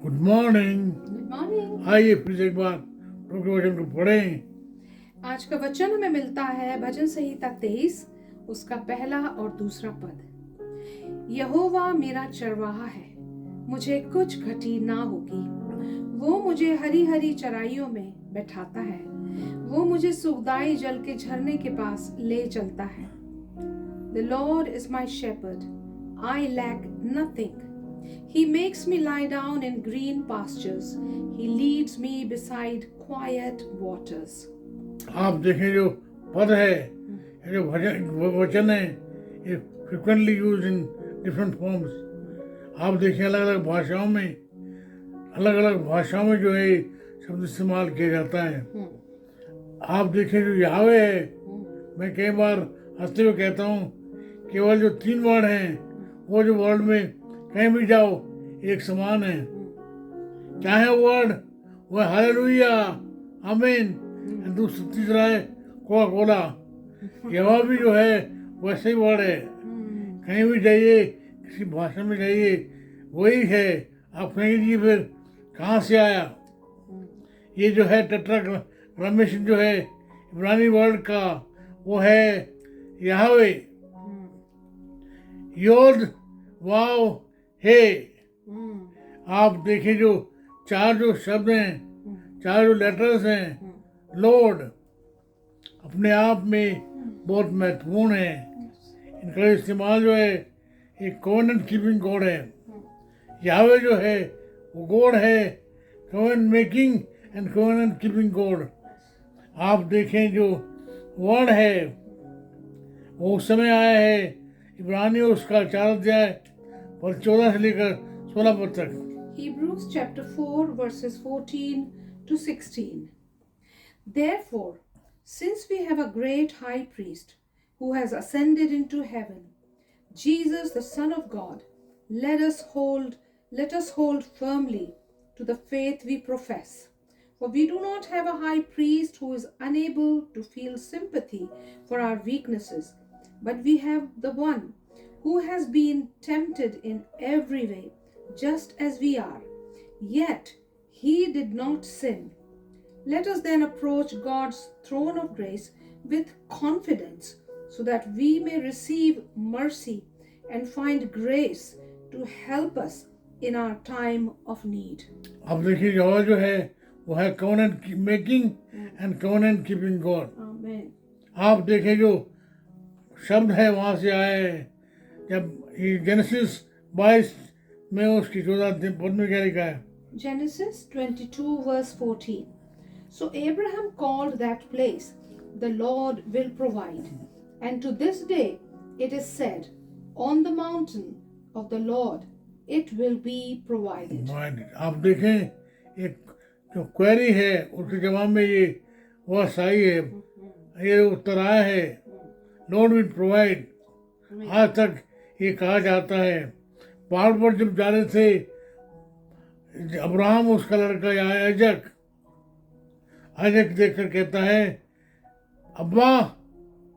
Good morning. Good morning. आइए फिर से एक बार प्रभु के वचन को पढ़ें। आज का वचन हमें मिलता है भजन संहिता 23 उसका पहला और दूसरा पद। यहोवा मेरा चरवाहा है, मुझे कुछ घटी ना होगी। वो मुझे हरी हरी चराइयों में बैठाता है, वो मुझे सुखदाई जल के झरने के पास ले चलता है। The Lord is my shepherd, I lack nothing. He makes me lie down in green pastures. He leads me beside quiet waters. आप देखें जो पद है, ये जो वचन है, ये frequently use in different forms. आप देखें अलग अलग भाषाओं में जो है शब्द इस्तेमाल किया जाता है। आप देखें जो यावे है, मैं कई बार हंसते हुए कहता हूँ केवल जो 3 वर्ड हैं वो जो वर्ल्ड में कहीं भी जाओ एक समान है। क्या है वर्ड? वो है हालेलुया, आमीन। तीसरा है कोका कोला। यहोवा भी जो है वैसे ही वर्ड है। कहीं भी जाइए, किसी भाषा में जाइए, वही है। आप कहेंगे फिर कहाँ से आया? ये जो है टेट्राग्रामेशन जो है इब्रानी वर्ड का, वो है याहवे, योद वाव हे। आप देखें जो 4 जो शब्द हैं, 4 जो लेटर्स हैं, लॉर्ड अपने आप में बहुत महत्वपूर्ण है। इनका इस्तेमाल जो है एक कॉवेनेंट कीपिंग गॉड है। यावे जो है वो गॉड है, covenant making and covenant keeping God. आप देखें जो वर्ड है वो उस समय आया है, इब्रानी उसका 4 अध्याय और 14 से लेकर 16 पद तक। Hebrews chapter 4 verses 14 to 16. Therefore, since we have a great high priest who has ascended into heaven, Jesus the Son of God, let us hold firmly to the faith we profess. For we do not have a high priest who is unable to feel sympathy for our weaknesses, but we have the one who has been tempted in every way, just as we are, yet he did not sin. Let us then approach God's throne of grace with confidence, so that we may receive mercy and find grace to help us in our time of need. अब देखिए यहोवा जो है वो है covenant making and covenant keeping God. Amen. आप देखें जो शब्द है वहाँ से आए हैं। जब जेनेसिस 22 में उसकी 14 पद में क्या लिखा है? Genesis 22 verse 14. So Abraham called that place, the Lord will provide. And to this day it is said, on the mountain of the Lord it will be provided. आप देखें एक जो क्वेरी है उसके जवाब में ये वह सही है, ये उत्तर आया है, लॉर्ड विल प्रोवाइड। आज तक ये कहा जाता है। पहाड़ पर जब जा रहे थे अब्राहम, उसका लड़का आइजक देखकर कहता है, अब्बा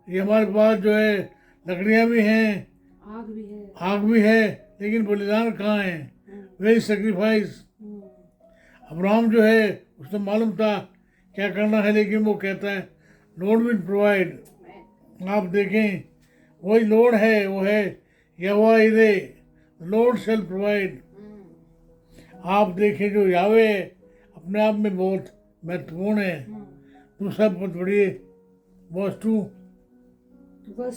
ये हमारे पास जो है लकड़ियाँ भी हैं, आग भी है, लेकिन बलिदान कहाँ है? Very sacrifice. अब्राहम जो है उसको मालूम था क्या करना है, लेकिन वो कहता है लॉर्ड विल प्रोवाइड। आप देखें वही लॉर्ड है, वो है यहोवा इरे, लॉर्ड शैल प्रोवाइड। आप देखें जो यावे अपने आप में बहुत महत्वपूर्ण है। दूसरा पद पढ़िए, Verse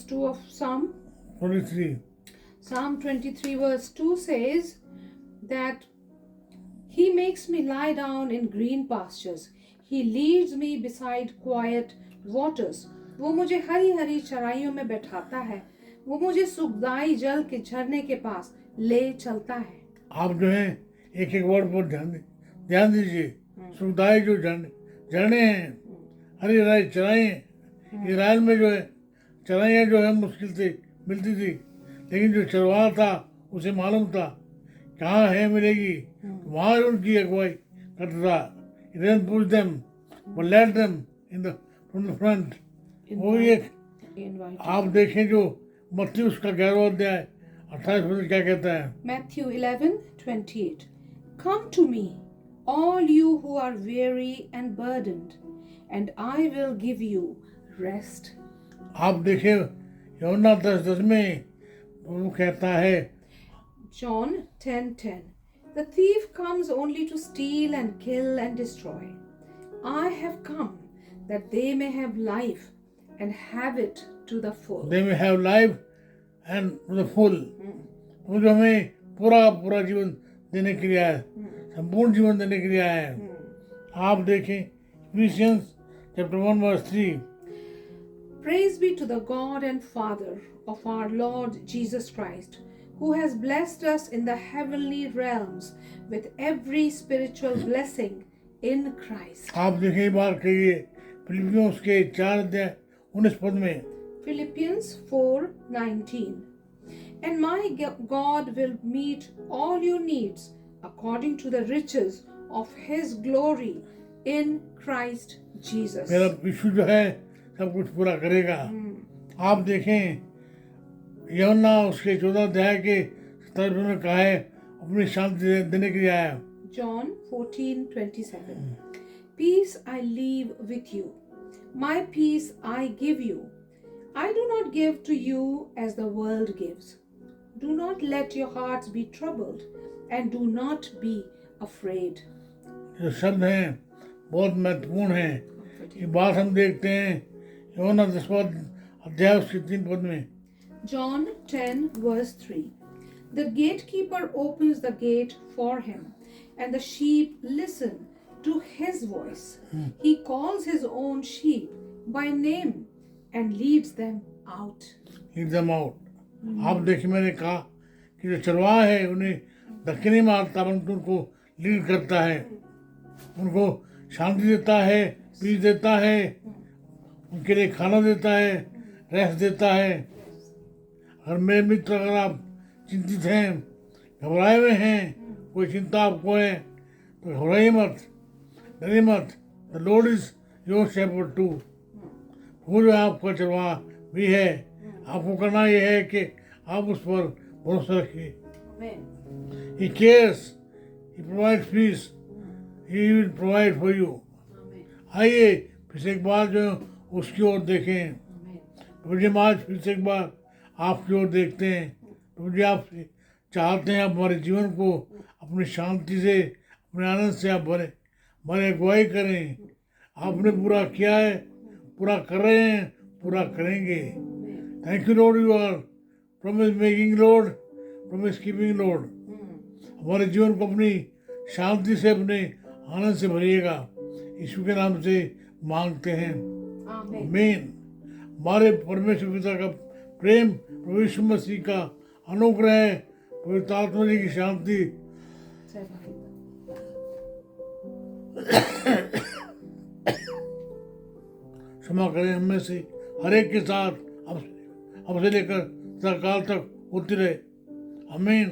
2 of Psalm 23। Psalm 23 verse 2 says that he makes me lie down in green pastures. He leads me beside quiet waters. वो मुझे हरी हरी चराइयों में बैठाता है, वो मुझे सुखदाई जल के झरने के पास ले चलता है। आप जो है एक एक वर्ड पर ध्यान दीजिए। सुखदाई जो झरने हैं, हरी हरी चराइयाँ। इजराइल में जो है चराइयाँ जो है मुश्किल से मिलती थी, लेकिन जो चरवाहा था उसे मालूम था कहाँ है मिलेगी, वहाँ उनकी अगुवाई करता था। He didn't push them, but led them from the front. वो एक आप देखें जो मत्ती उसका 11वां अध्याय 28 में क्या कहता है? Matthew 11:28. Come to me, all you who are weary and burdened, and I will give you rest. आप देखिए यूहन्ना 10:10 में वो कहता है, John 10:10. The thief comes only to steal and kill and destroy. I have come that they may have life and have it to the full. they may have life and to the full. वो जो हमें पूरा जीवन देने के लिए आया है, संपूर्ण जीवन देने के लिए आया है। आप देखें efficiency chapter 1:3। Praise be to the God and Father of our Lord Jesus Christ, who has blessed us in the heavenly realms with every spiritual blessing in Christ. आप देखें ये बात कहिए फिलिपियों के 4:19 में, Philippians 4:19. And my God will meet all your needs according to the riches of his glory in Christ Jesus. मेरा यीशु जो है सब कुछ पूरा करेगा। आप देखें यूहन्ना उसके 14 अध्याय के 17 में कहा है अपनी शांति देने के लिए आया। John 14:27. Peace I leave with you. My peace I give you. I do not give to you as the world gives. Do not let your hearts be troubled and do not be afraid. जो शब्द हैं बहुत महत्वपूर्ण हैं। ये बात हम देखते हैं यूहन्ना 10 अध्याय उसके 3 पद में। John 10:3. The gatekeeper opens the gate for him, and the sheep listen to his voice. He calls his own sheep by name and leads them out. Lead them out. आप देखिए मैंने कहा कि जो चरवाहा है उन्हें धक्के नहीं मारता परंतु उनको लीड करता है, उनको शांति देता है, पीस देता है, उनके लिए खाना देता है, रेस्ट देता है। अगर मेरे मित्र अगर आप चिंतित हैं, घबराए हुए हैं, कोई चिंता आपको है तो घबराइए मत, डरिए मत। The Lord is your shepherd too. वो जो आपका चरवाहा भी है, आपको करना यह है कि आप उस पर भरोसा रखिए। He cares, he provides peace, he will provide for you. आइए फिर से एक बार जो उसकी ओर देखें। प्रभु जी आज फिर से एक बार आपकी ओर देखते हैं। प्रभु जी आपसे चाहते हैं आप हमारे जीवन को अपनी शांति से, अपने आनंद से आप भरे, हमारी अगुवाई करें। आपने पूरा किया है, पूरा कर रहे हैं, पूरा करेंगे। Thank you Lord, you are promise making Lord, promise keeping Lord. हमारे जीवन को अपनी शांति से, अपने आनंद से भरिएगा। यीशु के नाम से मांगते हैं, आमीन। हमारे परमेश्वर पिता का प्रेम, प्रभु यीशु मसीह का अनुग्रह, पवित्र आत्मा जी की शांति क्षमा करें हम में से हर एक के साथ अब से लेकर सदाकाल तक होती रहे, आमीन।